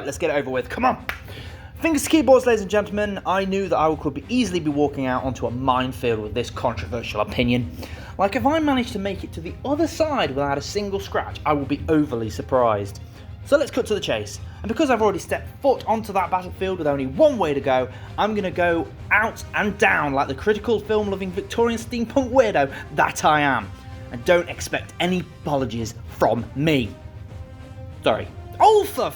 let's get it over with. Come on. Fingers to keyboards, ladies and gentlemen. I knew that I could easily be walking out onto a minefield with this controversial opinion. Like, if I manage to make it to the other side without a single scratch, I will be overly surprised. So let's cut to the chase. And because I've already stepped foot onto that battlefield with only one way to go, I'm going to go out and down like the critical film-loving Victorian steampunk weirdo that I am. And don't expect any apologies from me. Sorry. Oh, for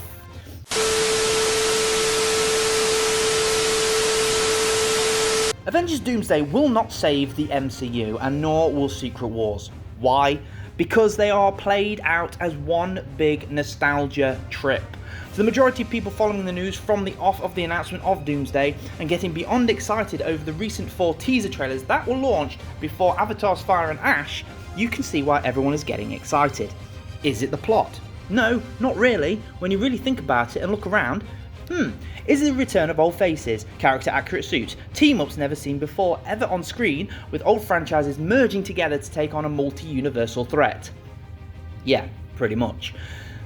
Avengers Doomsday will not save the MCU, and nor will Secret Wars. Why? Because they are played out as one big nostalgia trip. For the majority of people following the news from the off of the announcement of Doomsday and getting beyond excited over the recent 4 teaser trailers that were launched before Avatar's Fire and Ash, you can see why everyone is getting excited. Is it the plot? No, not really. When you really think about it and look around, is it the return of old faces, character-accurate suits, team-ups never seen before ever on screen, with old franchises merging together to take on a multi-universal threat? Yeah, pretty much.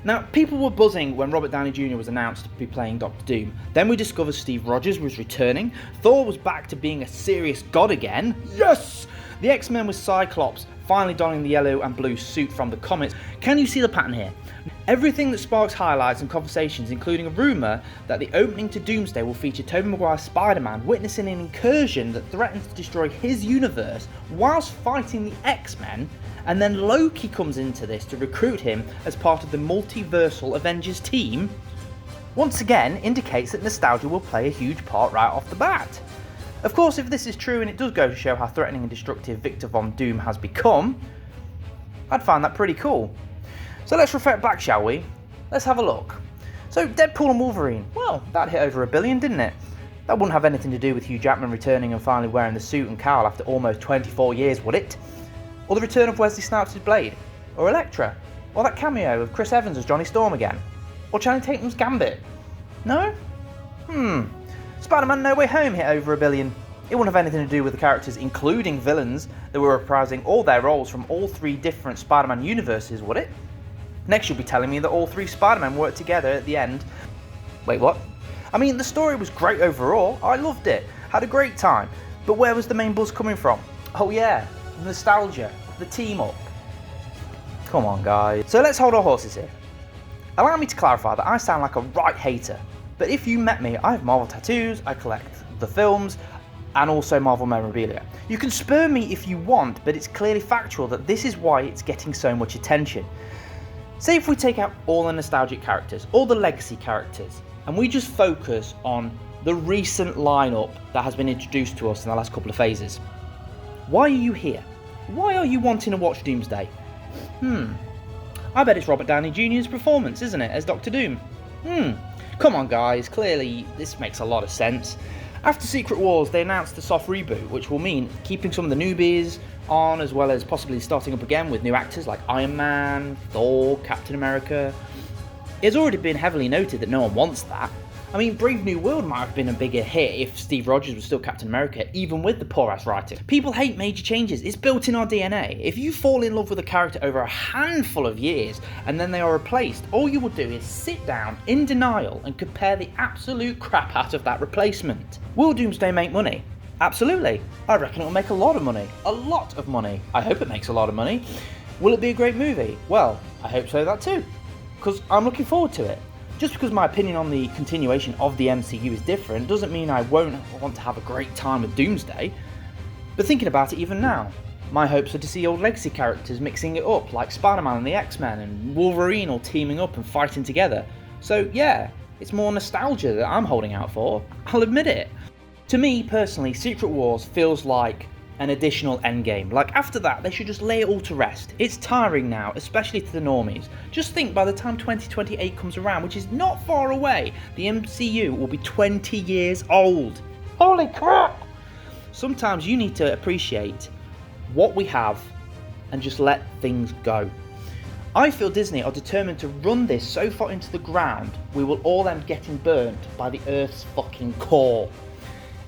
Now, people were buzzing when Robert Downey Jr. was announced to be playing Doctor Doom. Then we discovered Steve Rogers was returning, Thor was back to being a serious god again. Yes! The X-Men with Cyclops finally donning the yellow and blue suit from the comics. Can you see the pattern here? Everything that sparks highlights and conversations, including a rumour that the opening to Doomsday will feature Tobey Maguire's Spider-Man witnessing an incursion that threatens to destroy his universe whilst fighting the X-Men, and then Loki comes into this to recruit him as part of the multiversal Avengers team, once again indicates that nostalgia will play a huge part right off the bat. Of course, if this is true, and it does go to show how threatening and destructive Victor Von Doom has become, I'd find that pretty cool. So let's reflect back, shall we? Let's have a look. So Deadpool and Wolverine, well, that hit over $1 billion, didn't it? That wouldn't have anything to do with Hugh Jackman returning and finally wearing the suit and cowl after almost 24 years, would it? Or the return of Wesley Snipes' Blade? Or Elektra? Or that cameo of Chris Evans as Johnny Storm again? Or Channing Tatum's Gambit? No? Spider-Man No Way Home hit over $1 billion. It wouldn't have anything to do with the characters, including villains, that were reprising all their roles from all 3 different Spider-Man universes, would it? Next you'll be telling me that all 3 Spider-Men worked together at the end. Wait, what? I mean, the story was great overall, I loved it, had a great time, but where was the main buzz coming from? Oh yeah, nostalgia, the team up. Come on guys. So let's hold our horses here. Allow me to clarify that I sound like a right hater, but if you met me, I have Marvel tattoos, I collect the films, and also Marvel memorabilia. You can spur me if you want, but it's clearly factual that this is why it's getting so much attention. Say if we take out all the nostalgic characters, all the legacy characters, and we just focus on the recent lineup that has been introduced to us in the last couple of phases. Why are you here? Why are you wanting to watch Doomsday? I bet it's Robert Downey Jr.'s performance, isn't it, as Doctor Doom? Come on guys, clearly this makes a lot of sense. After Secret Wars, they announced a soft reboot, which will mean keeping some of the newbies on, as well as possibly starting up again with new actors like Iron Man, Thor, Captain America. It's already been heavily noted that no one wants that. I mean, Brave New World might have been a bigger hit if Steve Rogers was still Captain America, even with the poor-ass writing. People hate major changes. It's built in our DNA. If you fall in love with a character over a handful of years and then they are replaced, all you will do is sit down in denial and compare the absolute crap out of that replacement. Will Doomsday make money? Absolutely. I reckon it will make a lot of money. A lot of money. I hope it makes a lot of money. Will it be a great movie? Well, I hope so that too, because I'm looking forward to it. Just because my opinion on the continuation of the MCU is different doesn't mean I won't want to have a great time with Doomsday. But thinking about it even now, my hopes are to see old legacy characters mixing it up, like Spider-Man and the X-Men and Wolverine all teaming up and fighting together. So yeah, it's more nostalgia that I'm holding out for, I'll admit it. To me personally, Secret Wars feels like an additional endgame. Like after that, they should just lay it all to rest. It's tiring now, especially to the normies. Just think, by the time 2028 comes around, which is not far away, the MCU will be 20 years old. Holy crap! Sometimes you need to appreciate what we have and just let things go. I feel Disney are determined to run this so far into the ground, we will all end getting burnt by the Earth's fucking core.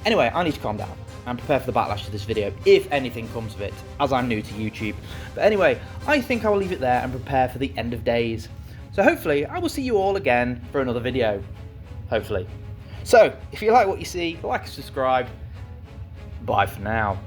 Anyway, I need to calm down and prepare for the backlash to this video, if anything comes of it, as I'm new to YouTube. But anyway, I think I will leave it there and prepare for the end of days. So hopefully, I will see you all again for another video. hopefully. So, if you like what you see, like and subscribe. Bye for now.